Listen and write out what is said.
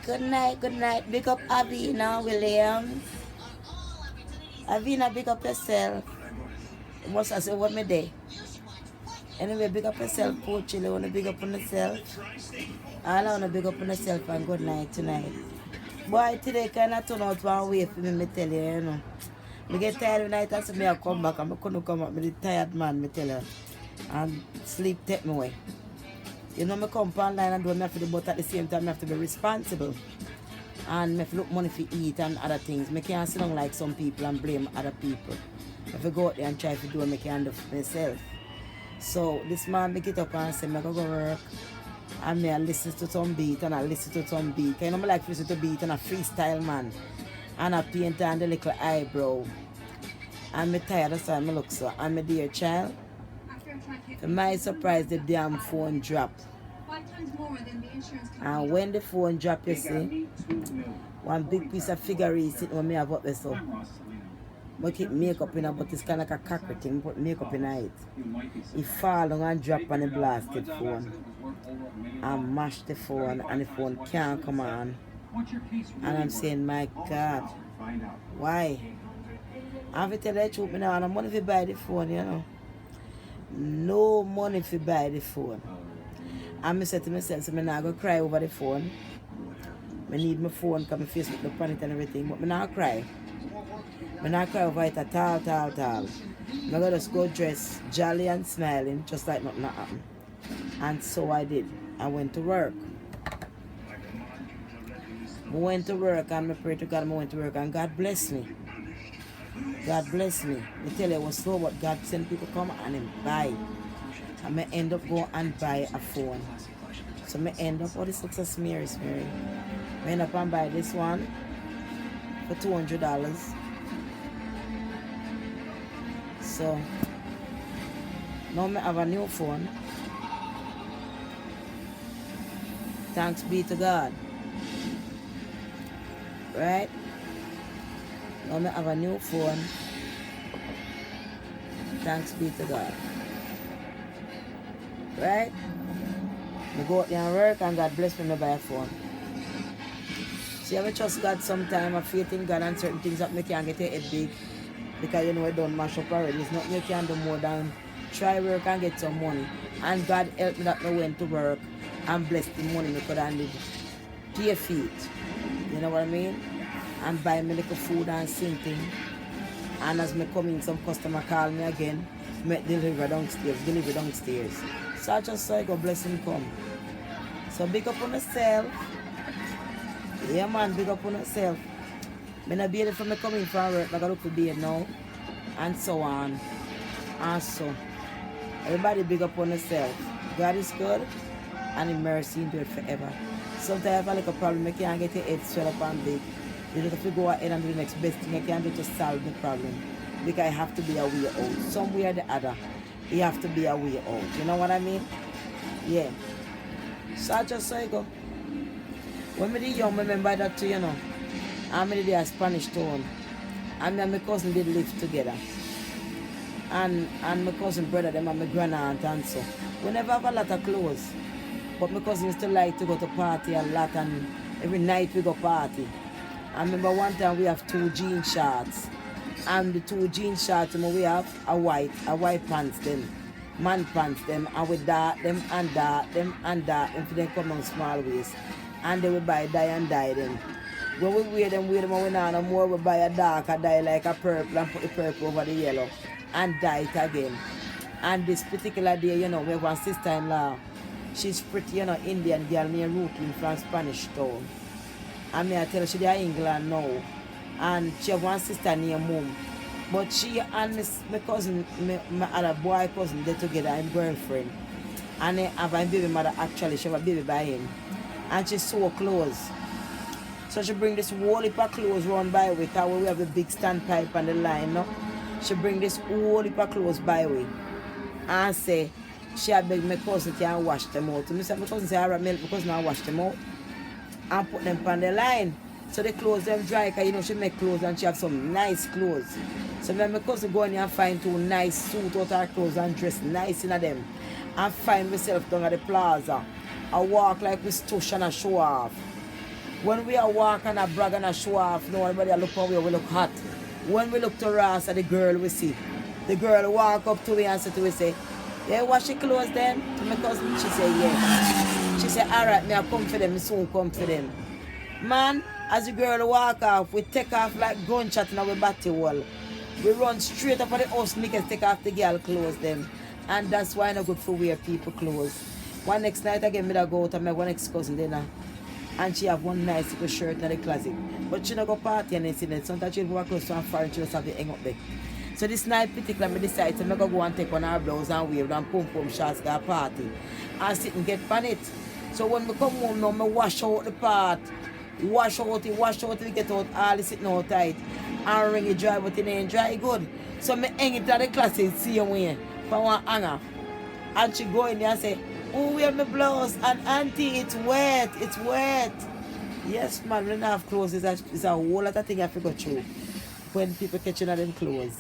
Good night, good night. Big up Avina Williams. Avina, big up yourself. Must I say what me day? Anyway, big up yourself, Coach. You wanna big up on yourself? All I wanna big up on yourself and good night tonight. Boy, today kind of turn out one way for me, me tell you, you know. Me get tired of night and so me I come back and I couldn't come back. Me the tired man, me tell you. And sleep take me away. You know, me come online and do what I have to do, but at the same time, I have to be responsible. And I have to look money for eat and other things. I can't sit down like some people and blame other people. I have to go out there and try to do what I can do for myself. So this man make it up and say, I go work. And I listen to some beat and I listen to some beat. You know, I like to listen to beat and a freestyle man. And I paint on the little eyebrow. And I'm tired of how I look so. And my dear child, to my surprise, the damn phone dropped. And when the phone dropped, you see, one big piece of figure sitting on me have up there so. I keep makeup in it, but it's kind of like a cocker thing, put makeup in it. It fall down and drop on the blasted phone. And mash the phone and the phone can't come on. And I'm saying, my God, why? I have to tell you the truth, I don't have money to buy the phone, you know. No money to buy the phone. And I said to myself, so I'm not going to cry over the phone. I need my phone because my face look up on it and everything, but I'm not cry. I'm not cry over it at all. I'm going to just go dress jolly and smiling, just like nothing happened. And so I did. I went to work. I went to work and I prayed to God. I went to work and God blessed me. God bless me. I tell you, it was slow, but God sent people come and him buy. And I end up going and buy a phone. So I end up, oh, this looks a smeary. I end up and buy this one for $200. So now I have a new phone. Thanks be to God. Right? Now I have a new phone. Thanks be to God. Right? I go out there and work and God bless me to buy a phone. See, I trust God sometime. I faith in God and certain things that I can't get your head big. Because you know I don't mash up already. It's nothing you can do more than try work and get some money. And God help me that I went to work and bless the money I could have live to your feet. You know what I mean? And buy me little food and something. And as me come in, some customer call me again, make deliver downstairs. So I just saw God bless him come. So big up on yourself. Yeah man, big up on yourself. I'm not be able to come in from work, I gotta look for beard now. And so on. And so. Everybody big up on yourself. God is good and in mercy endure forever. Sometimes I have a little problem, I can't get your head swell up and big. You just have to go ahead and do the next best thing I can do to solve the problem. Because I have to be a way out. Some way or the other, you have to be a way out. You know what I mean? Yeah. So I just say go. When I was young, I remember that too, you know. I'm in a Spanish town. And me and my cousin did live together. And my cousin brother, them and my grandaunt and so. We never have a lot of clothes. But my cousin used to like to go to party a lot and every night we go party. I remember one time we have 2 jean shorts. And the 2 jean shorts we have a white pants them. Man pants them and we dart them and dart them and dart them for them come on small waist. And then we buy dye and dye them. When we wear them and we not no more, we buy a darker dye like a purple and put the purple over the yellow and dye it again. And this particular day, you know, we have one sister-in-law. She's pretty, you know, Indian girl named Ruthlin from Spanish Town. And I tell her she's in England now. And she have one sister named Mum. But she and my cousin, my other boy cousin, they're together, and girlfriend. And they have a baby mother actually, she have a baby by him. And she sew clothes. So she bring this whole heap of clothes round by way, because we have a big standpipe on the line, no? She bring this whole heap of clothes by way. And say, she had beg my cousin to wash them out. And I said, my cousin say, alright, my cousin I wash them out. And put them on the line. So the clothes them dry, because you know she make clothes and she have some nice clothes. So then my cousin go in and find 2 nice suit out of her clothes and dress nice in them. And find myself down at the plaza. I walk like we stush and a show off. When we are walk and a brag and a show off, nobody look how we look hot. When we look to Ross at the girl we see, the girl walk up to me and say to me, say, yeah, wash your clothes then? To my cousin, she say, yeah. She say, alright, me I come for them, me soon come for them. Man, as the girl walk off, we take off like gunshot in our batty wall. We run straight up at the house, niggas take off the girl clothes them. And that's why I not good for wear people clothes. One next night again, me da go out and my one ex-cousin dinner. And she have one nice little shirt in the closet. But she don't go party and anything. Sometimes she go close to her foreign, she just have to hang up there. So this night particular, I decide to go and take on her blouse and wear and pum shots go party. And sit and get on it. So when we come home now, I wash out the part. Wash out it, we get out all the sitting out tight. And ring it dry, but it ain't dry good. So I hang it at the closet, see you way, from one hanger. And she go in there and say, oh, wear my blouse, and auntie, it's wet. Yes, man, when I have clothes, it's a whole lot of thing I forgot through when people catching on them clothes.